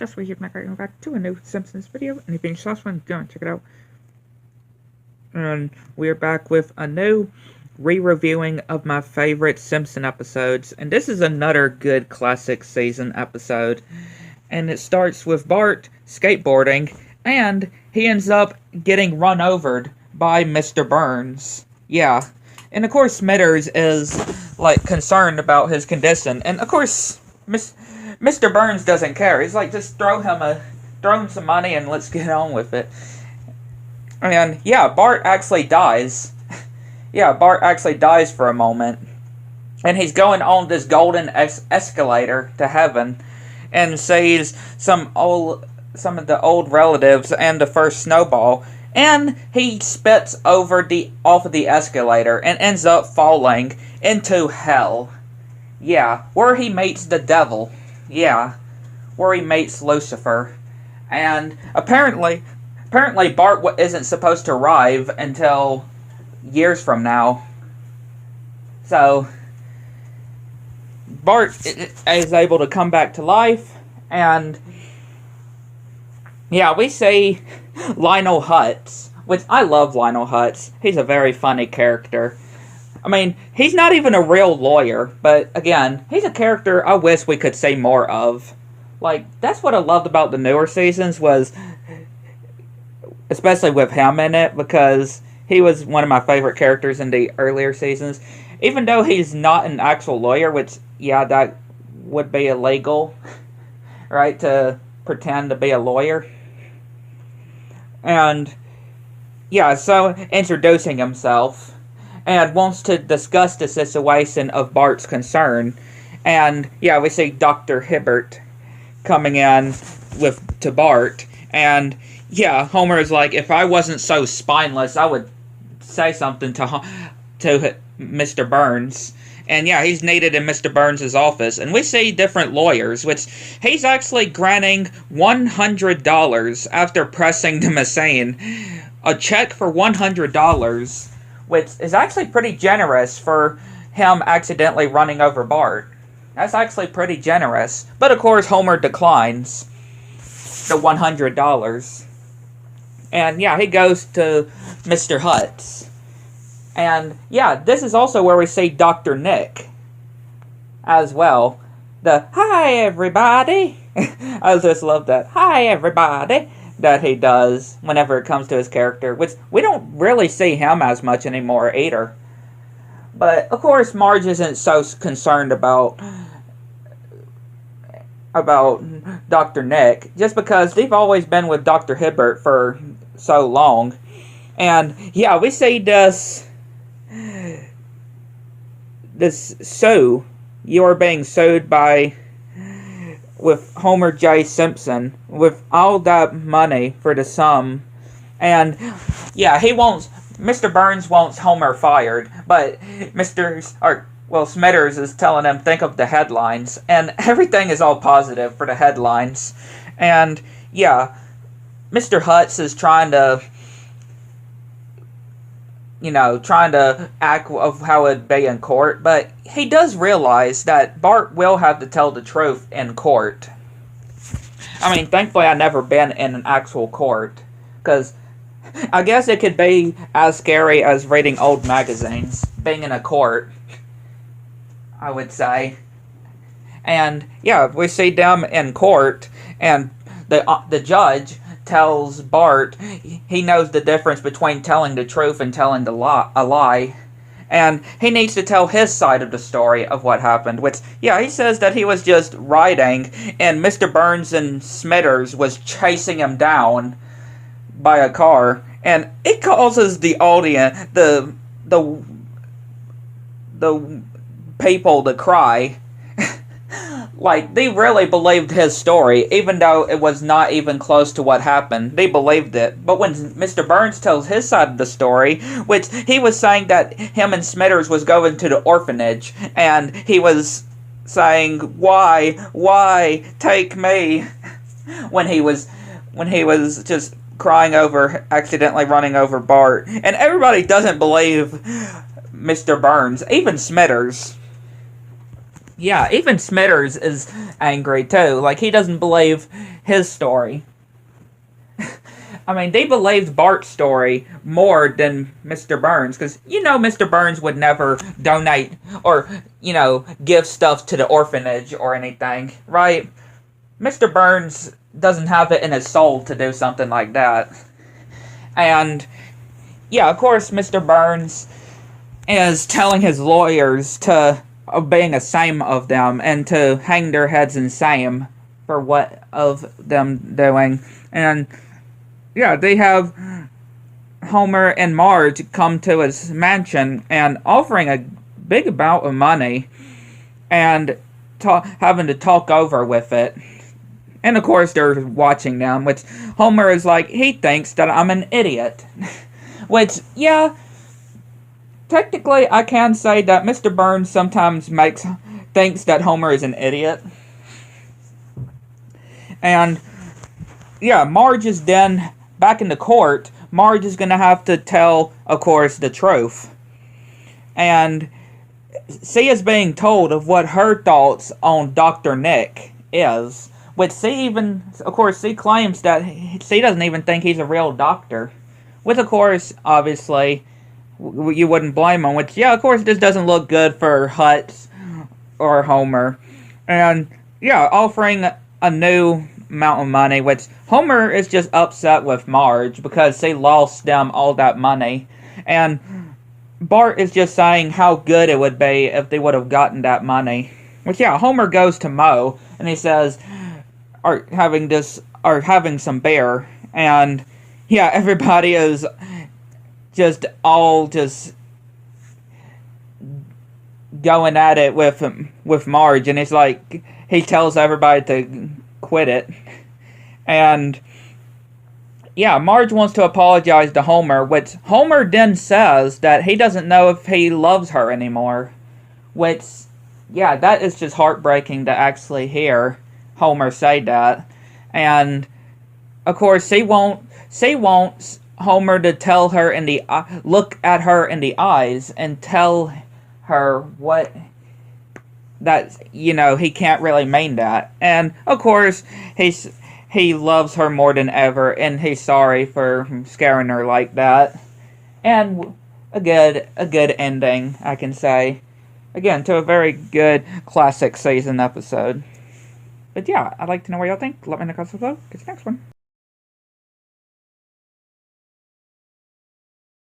just we here back to a new Simpsons video, and if you enjoyed this one, go and check it out. And we're back with a new re-reviewing of my favorite Simpson episodes, and this is another good classic season episode. And it starts with Bart skateboarding, and he ends up getting run over by Mr. Burns. Yeah. And of course Smithers is, like, concerned about his condition, and of course Mr. Burns doesn't care. He's like, just throw him some money and let's get on with it. And yeah, Bart actually dies. Yeah, Bart actually dies for a moment. And he's going on this golden escalator to heaven and sees some of the old relatives and the first snowball. And he spits off of the escalator and ends up falling into hell. Yeah, where he meets the devil. Yeah, where he meets Lucifer. And apparently Bart isn't supposed to arrive until years from now. So Bart is able to come back to life, and yeah, we see Lionel Hutz, which I love Lionel Hutz. He's a very funny character. I mean, he's not even a real lawyer, but again, he's a character I wish we could see more of. Like, that's what I loved about the newer seasons, was especially with him in it, because he was one of my favorite characters in the earlier seasons. Even though he's not an actual lawyer, which, yeah, that would be illegal, right, to pretend to be a lawyer. And, yeah, so introducing himself, and wants to discuss the situation of Bart's concern. And, yeah, we see Dr. Hibbert coming in to Bart, and, yeah, Homer is like, if I wasn't so spineless, I would say something to Mr. Burns. And, yeah, he's needed in Mr. Burns' office. And we see different lawyers, which he's actually granting $100 after pressing the machine. A check for $100, which is actually pretty generous for him accidentally running over Bart. That's actually pretty generous. But, of course, Homer declines the $100. And, yeah, he goes to Mr. Hutz. And, yeah, this is also where we see Dr. Nick as well. The, hi, everybody. I just love that. Hi, everybody. That he does whenever it comes to his character. Which we don't really see him as much anymore either. But, of course, Marge isn't so concerned about Dr. Nick, just because they've always been with Dr. Hibbert for so long. And, yeah, we see this sue. You are being sued with Homer J. Simpson, with all that money for the sum. And, yeah, Mr. Burns wants Homer fired, but Smithers is telling him, think of the headlines, and everything is all positive for the headlines. And, yeah, Mr. Hutz is trying to act of how it'd be in court, but he does realize that Bart will have to tell the truth in court. I mean, thankfully I've never been in an actual court, because I guess it could be as scary as reading old magazines, being in a court, I would say. And, yeah, we see them in court, and the judge tells Bart he knows the difference between telling the truth and telling a lie. And he needs to tell his side of the story of what happened, which, yeah, he says that he was just riding, and Mr. Burns and Smithers was chasing him down by a car, and it causes the audience, the people to cry. Like, they really believed his story, even though it was not even close to what happened. They believed it. But when Mr. Burns tells his side of the story, which he was saying that him and Smithers was going to the orphanage, and he was saying, why, take me, when he was just crying over accidentally running over Bart. And everybody doesn't believe Mr. Burns, even Smithers. Yeah, even Smithers is angry too. Like, he doesn't believe his story. I mean, they believed Bart's story more than Mr. Burns, because, Mr. Burns would never donate or, give stuff to the orphanage or anything, right? Mr. Burns doesn't have it in his soul to do something like that. And, yeah, of course, Mr. Burns is telling his lawyers to being ashamed of them and to hang their heads in shame for what of them doing. And yeah, they have Homer and Marge come to his mansion and offering a big amount of money and having to talk over with it. And of course they're watching them, which Homer is like, he thinks that I'm an idiot. Which, yeah, technically I can say that Mr. Burns sometimes thinks that Homer is an idiot. And yeah, Marge is then back in the court. Marge is going to have to tell, of course, the truth. And she is being told of what her thoughts on Dr. Nick is. Which she claims that she doesn't even think he's a real doctor. Which, of course, obviously, you wouldn't blame him. Which, yeah, of course, this doesn't look good for Hutz or Homer. And, yeah, offering a new amount of money, which Homer is just upset with Marge because she lost them all that money. And Bart is just saying how good it would be if they would have gotten that money. Which, yeah, Homer goes to Moe and he says, are having some beer. And, yeah, everybody is just going at it with Marge. And it's like, he tells everybody to quit it. And yeah, Marge wants to apologize to Homer, which Homer then says that he doesn't know if he loves her anymore. Which, yeah, that is just heartbreaking to actually hear Homer say that. And of course she wants Homer to tell her look at her in the eyes and tell her what that, he can't really mean that. And, of course, he loves her more than ever, and he's sorry for scaring her like that. And a good ending, I can say. Again, to a very good classic season episode. But yeah, I'd like to know what y'all think. Let me know in the comments below. Catch you next one.